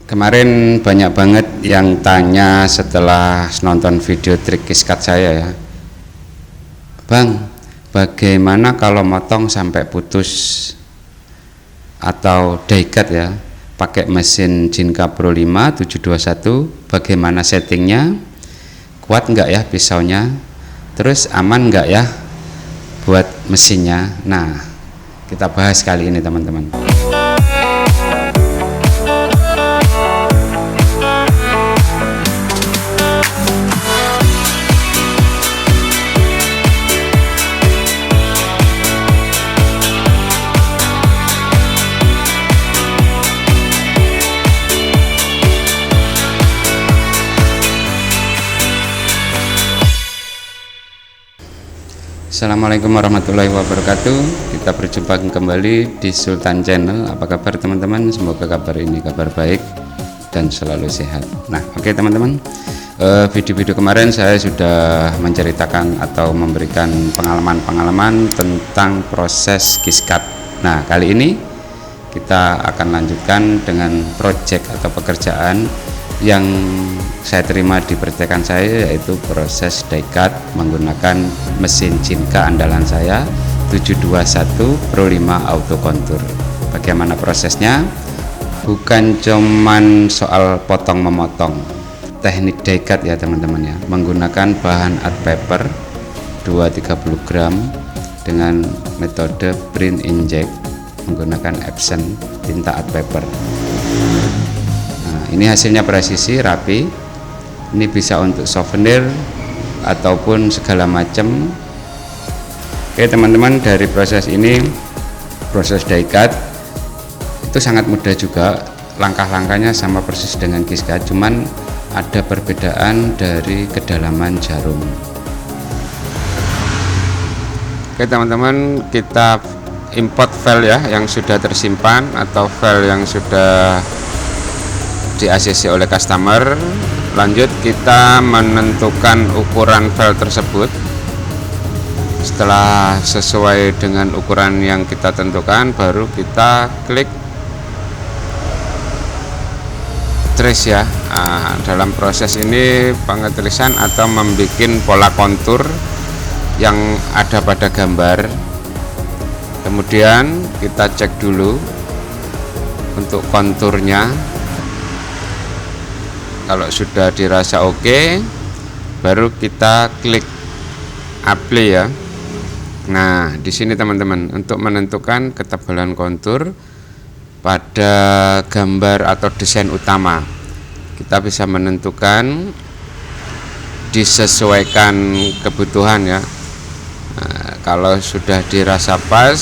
Kemarin banyak banget yang tanya setelah nonton video trik KiSCAD saya ya, Bang, bagaimana kalau motong sampai putus atau die-cut ya, pakai mesin Jinka Pro 5 721, bagaimana settingnya, kuat nggak ya pisaunya, terus aman nggak ya buat mesinnya. Nah, kita bahas kali ini teman-teman. Assalamualaikum warahmatullahi wabarakatuh. Kita berjumpa kembali di Sultan Channel. Apa kabar teman-teman? Semoga kabar ini kabar baik dan selalu sehat. Nah, oke teman-teman, video-video kemarin saya sudah menceritakan atau memberikan pengalaman-pengalaman tentang proses KiSCAD. Nah, kali ini kita akan lanjutkan dengan project atau pekerjaan yang saya terima di percekan saya, yaitu proses die-cut menggunakan mesin Jinka andalan saya 721 Pro 5 Auto Contour. Bagaimana prosesnya? Bukan cuman soal potong memotong, teknik die-cut ya teman-teman ya, menggunakan bahan art paper 230 gram dengan metode print inject menggunakan Epson tinta art paper. Ini hasilnya presisi, rapi. Ini bisa untuk souvenir ataupun segala macam. Oke teman-teman, dari proses ini, proses die-cut itu sangat mudah juga. Langkah-langkahnya sama persis dengan KiSCAD, cuman ada perbedaan dari kedalaman jarum. Oke teman-teman, kita import file ya yang sudah tersimpan atau file yang sudah di ACC oleh customer. Lanjut kita menentukan ukuran file tersebut. Setelah sesuai dengan ukuran yang kita tentukan, baru kita klik trace ya. Dalam proses ini pengetrasan atau membuat pola kontur yang ada pada gambar. Kemudian kita cek dulu untuk konturnya. Kalau sudah dirasa oke, baru kita klik apply ya. Nah, di sini teman-teman, untuk menentukan ketebalan kontur pada gambar atau desain utama, kita bisa menentukan disesuaikan kebutuhan ya. Nah, kalau sudah dirasa pas,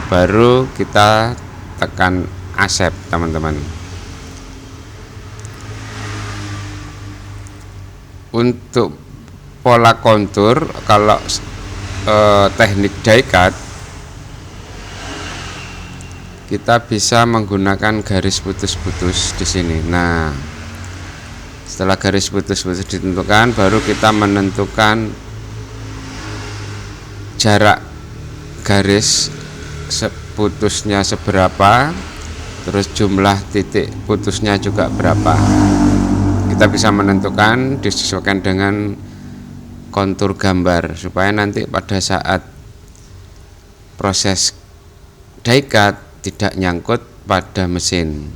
baru kita tekan accept teman-teman. Untuk pola kontur, kalau teknik die-cut, kita bisa menggunakan garis putus-putus di sini. Nah, setelah garis putus-putus ditentukan, baru kita menentukan jarak garis putusnya seberapa, terus jumlah titik putusnya juga berapa. Kita bisa menentukan disesuaikan dengan kontur gambar supaya nanti pada saat proses die-cut tidak nyangkut pada mesin.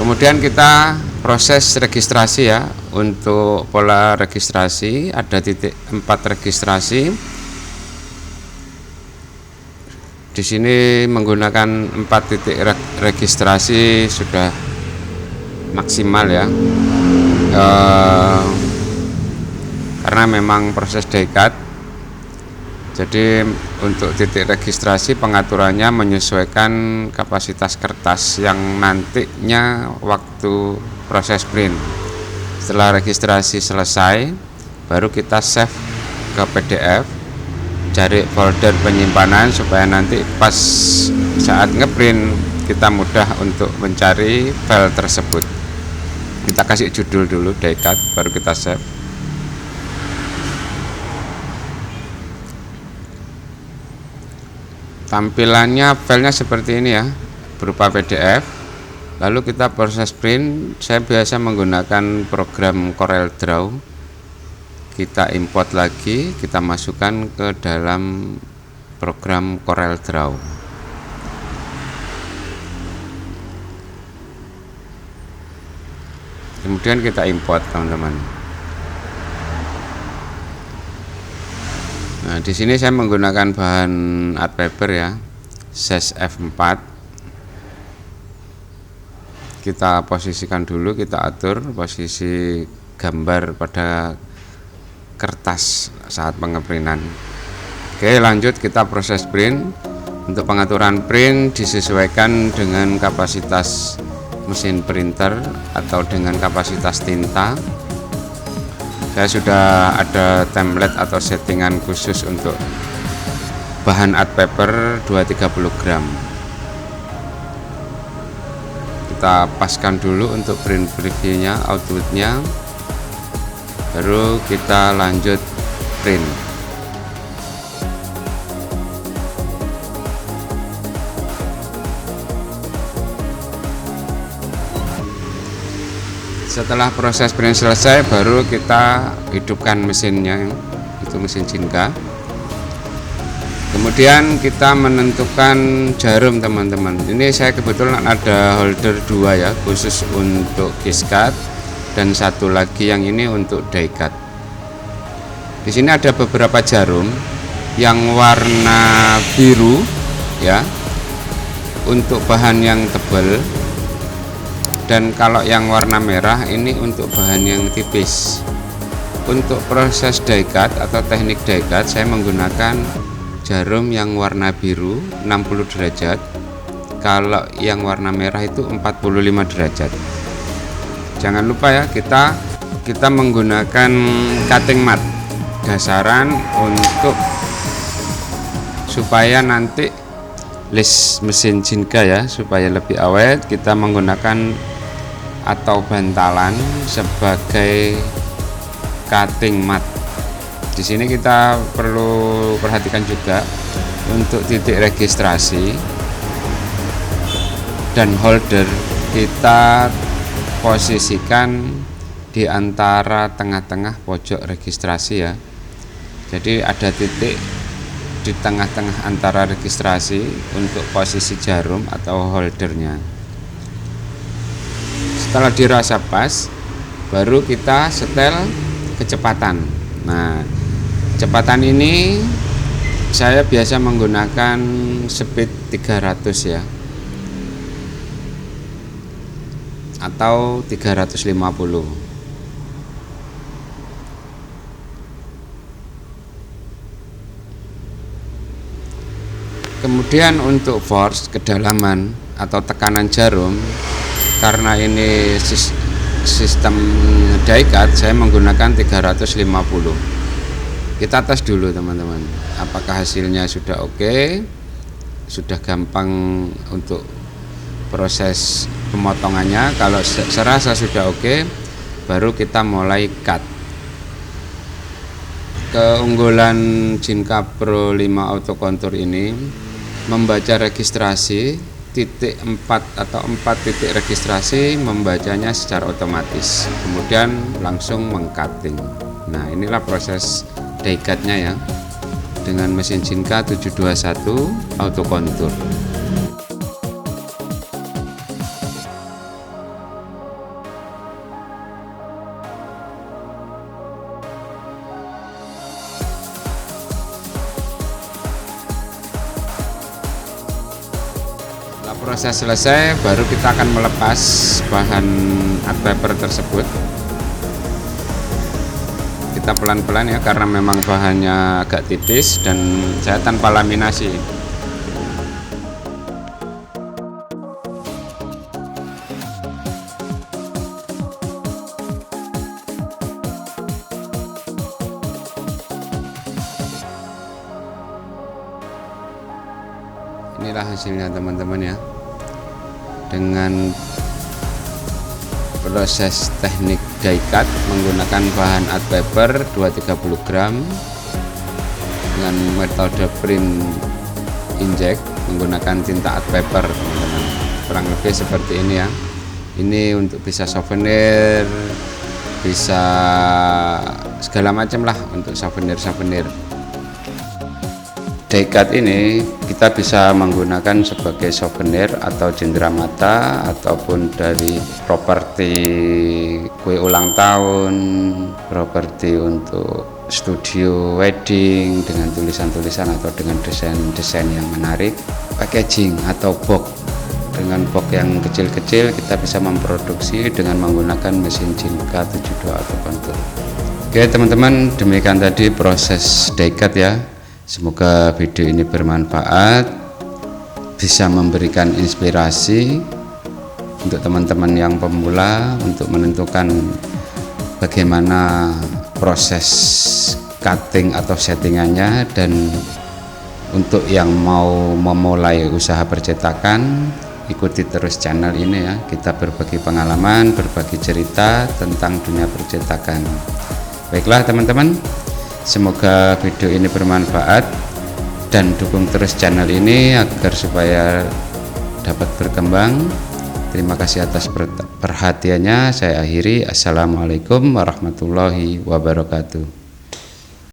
Kemudian kita proses registrasi ya. Untuk pola registrasi ada titik 4 registrasi. Di sini menggunakan 4 titik registrasi sudah maksimal ya, karena memang proses die-cut. Jadi untuk titik registrasi pengaturannya menyesuaikan kapasitas kertas yang nantinya waktu proses print. Setelah registrasi selesai, baru kita save ke PDF. Cari folder penyimpanan supaya nanti pas saat ngeprint kita mudah untuk mencari file tersebut. Kita kasih judul dulu die-cut, baru kita save. Tampilannya filenya seperti ini ya, berupa PDF. Lalu kita proses print. Saya biasa menggunakan program CorelDRAW. Kita import lagi, kita masukkan ke dalam program CorelDRAW. Kemudian kita import, teman-teman. Nah, di sini saya menggunakan bahan art paper ya, size F4. Kita posisikan dulu, kita atur posisi gambar pada kertas saat pengeprintan. Oke, lanjut kita proses print. Untuk pengaturan print disesuaikan dengan kapasitas mesin printer atau dengan kapasitas tinta. Saya sudah ada template atau settingan khusus untuk bahan art paper 230 gram. Kita paskan dulu untuk print previewnya, outputnya, baru kita lanjut print. Setelah proses print selesai, baru kita hidupkan mesinnya, itu mesin Jinka. Kemudian kita menentukan jarum, teman-teman. Ini saya kebetulan ada holder 2 ya, khusus untuk kiskat, dan satu lagi yang ini untuk die cut. Di sini ada beberapa jarum yang warna biru ya, untuk bahan yang tebal. Dan kalau yang warna merah ini untuk bahan yang tipis. Untuk proses die cut atau teknik die cut, saya menggunakan jarum yang warna biru 60 derajat. Kalau yang warna merah itu 45 derajat. Jangan lupa ya, kita menggunakan cutting mat dasaran untuk supaya nanti list mesin Jinka ya, supaya lebih awet, kita menggunakan atau bantalan sebagai cutting mat. Di sini kita perlu perhatikan juga untuk titik registrasi dan holder kita posisikan di antara tengah-tengah pojok registrasi ya. Jadi ada titik di tengah-tengah antara registrasi untuk posisi jarum atau holdernya. Setelah dirasa pas, baru kita setel kecepatan. Nah, kecepatan ini saya biasa menggunakan speed 300 ya, atau 350. Kemudian untuk force, kedalaman atau tekanan jarum, karena ini sistem die cut, saya menggunakan 350. Kita tes dulu, teman-teman, apakah hasilnya sudah oke, sudah gampang untuk proses pemotongannya. Kalau serasa sudah oke, baru kita mulai cut. Keunggulan Jinka Pro 5 Auto Contour ini membaca registrasi titik 4 atau 4 titik registrasi, membacanya secara otomatis, kemudian langsung mengcutting. Nah, inilah proses die cut-nya ya, dengan mesin Jinka 721 Auto Contour. Proses selesai, baru kita akan melepas bahan art paper tersebut. Kita pelan-pelan ya, karena memang bahannya agak tipis dan saya tanpa laminasi. Inilah hasilnya, teman-teman ya, dengan proses teknik die cut menggunakan bahan art paper 230 gram dengan metode print injek menggunakan tinta art paper, teman-teman. Kurang lebih seperti ini ya. Ini untuk bisa souvenir, bisa segala macam lah untuk souvenir. Die-cut ini kita bisa menggunakan sebagai souvenir atau cenderamata ataupun dari properti kue ulang tahun, properti untuk studio wedding dengan tulisan-tulisan atau dengan desain-desain yang menarik. Packaging atau box, dengan box yang kecil-kecil kita bisa memproduksi dengan menggunakan mesin Jinka 72 atau kontur. Oke teman-teman, demikian tadi proses die-cut ya. Semoga video ini bermanfaat, bisa memberikan inspirasi untuk teman-teman yang pemula untuk menentukan bagaimana proses cutting atau settingannya. Dan untuk yang mau memulai usaha percetakan, ikuti terus channel ini ya. Kita berbagi pengalaman, berbagi cerita tentang dunia percetakan. Baiklah teman-teman, semoga video ini bermanfaat dan dukung terus channel ini agar supaya dapat berkembang. Terima kasih atas perhatiannya. Saya akhiri. Assalamualaikum warahmatullahi wabarakatuh.